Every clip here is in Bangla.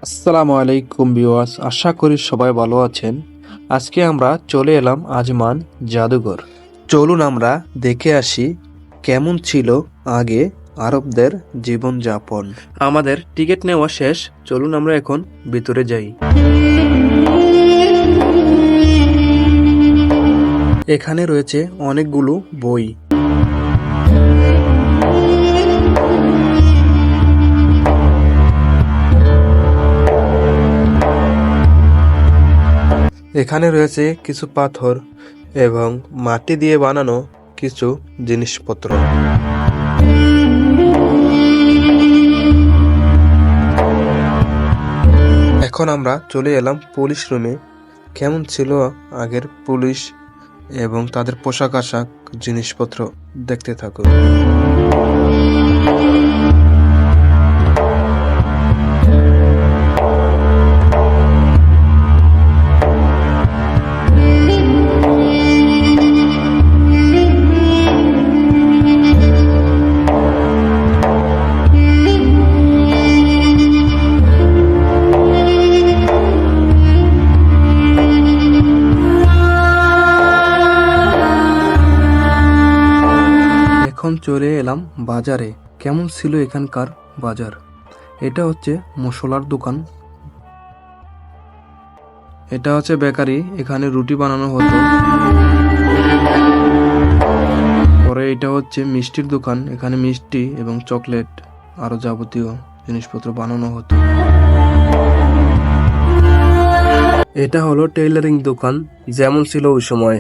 আসসালামু আলাইকুম ভিউয়ার্স, আশা করি সবাই ভালো আছেন। আজকে আমরা চলে এলাম আজমান জাদুঘর। চলুন আমরা দেখে আসি কেমন ছিল আগে আরবদের জীবনযাপন। আমাদের টিকিট নেওয়া শেষ, চলুন আমরা এখন ভিতরে যাই। এখানে রয়েছে অনেকগুলো বই। এখানে রয়েছে কিছু পাথর এবং মাটি দিয়ে বানানো কিছু জিনিসপত্র। এখন আমরা চলে এলাম পুলিশ রুমে। কেমন ছিল আগের পুলিশ এবং তাদের পোশাক আশাক জিনিসপত্র দেখতে থাকুন। এখন চলে এলাম বাজারে। কেমন ছিল এখানকার বাজার? এটা হচ্ছে মশলার দোকান, এটা হচ্ছে বেকারি, এখানে রুটি বানানো হতো। পরে এটা হচ্ছে মিষ্টির দোকান, এখানে মিষ্টি এবং চকলেট আরো যাবতীয় জিনিসপত্র বানানো হতো। এটা হলো টেইলারিং দোকান, যেমন ছিল ওই সময়।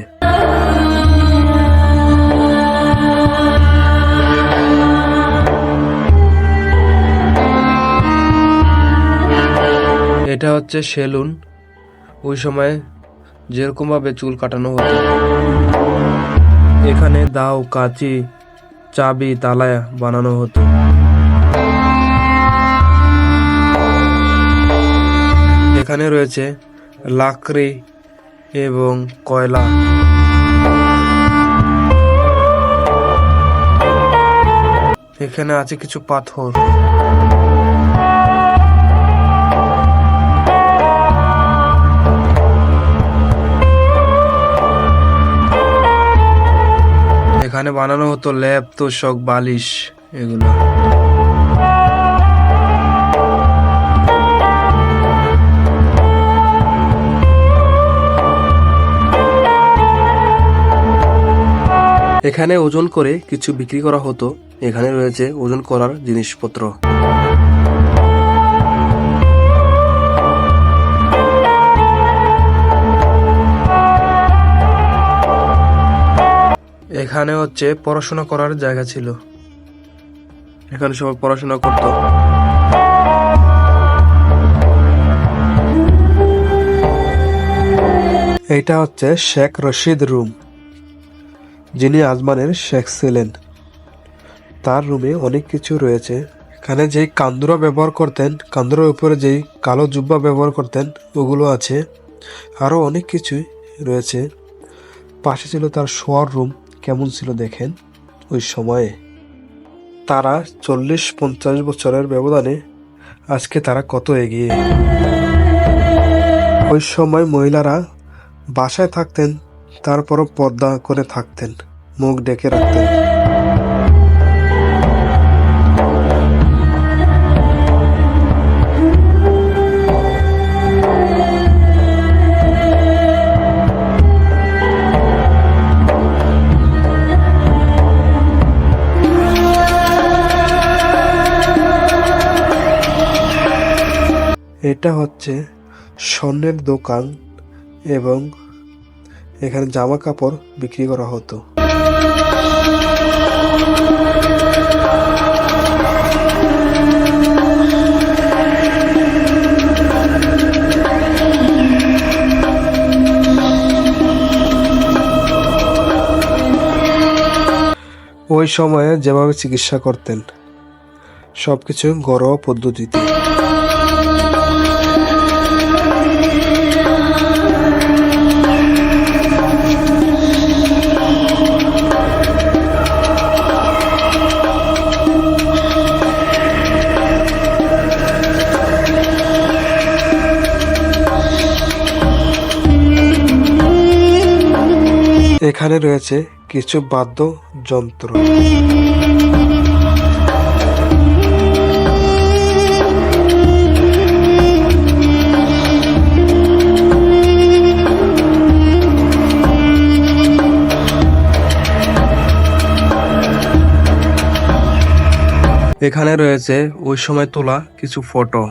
এটা হচ্ছে সেলুন, ওই সময় যেরকম ভাবে চুল কাটানো হতো। এখানে দাও, কাঁচি, চাবি, তালা বানানো হতো। এখানে রয়েছে লাকড়ি এবং কয়লা। এখানে আছে কিছু পাথর। এখানে বানানো হতো ল্যাপ, তোশক, বালিশ এগুলো। এখানে ওজন করে কিছু বিক্রি করা হতো। এখানে রয়েছে ওজন করার জিনিসপত্র। এখানে হচ্ছে পড়াশোনা করার জায়গা ছিল, এখানে সবাই পড়াশোনা করত। এইটা হচ্ছে শেখ রশিদ রুম, যিনি আজমানের শেখ ছিলেন। তার রুমে অনেক কিছু রয়েছে। এখানে যেই কান্দুরা ব্যবহার করতেন, কান্দুরার উপরে যেই কালো জুব্বা ব্যবহার করতেন, ওগুলো আছে। আরো অনেক কিছুই রয়েছে। পাশে ছিল তার শোয়ার রুম। কেমন ছিল দেখেন ওই সময়ে। তারা 40-50 বছরের ব্যবধানে আজকে তারা কত এগিয়ে। ওই সময় মহিলারা বাসায় থাকতেন, তারপরও পর্দা করে থাকতেন, মুখ ঢেকে রাখতেন। এটা হচ্ছে স্বর্ণের দোকান এবং এখানে জামা কাপড় বিক্রি করা হতো। ওই সময়ে যেভাবে চিকিৎসা করতেন, সবকিছু ঘরোয়া পদ্ধতিতে। এখানে রয়েছে কিছু বাদ্যযন্ত্র। এখানে রয়েছে ওই সময় তোলা কিছু ফটো।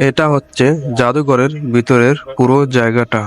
এটা হচ্ছে জাদুঘরের ভিতরের পুরো জায়গাটা।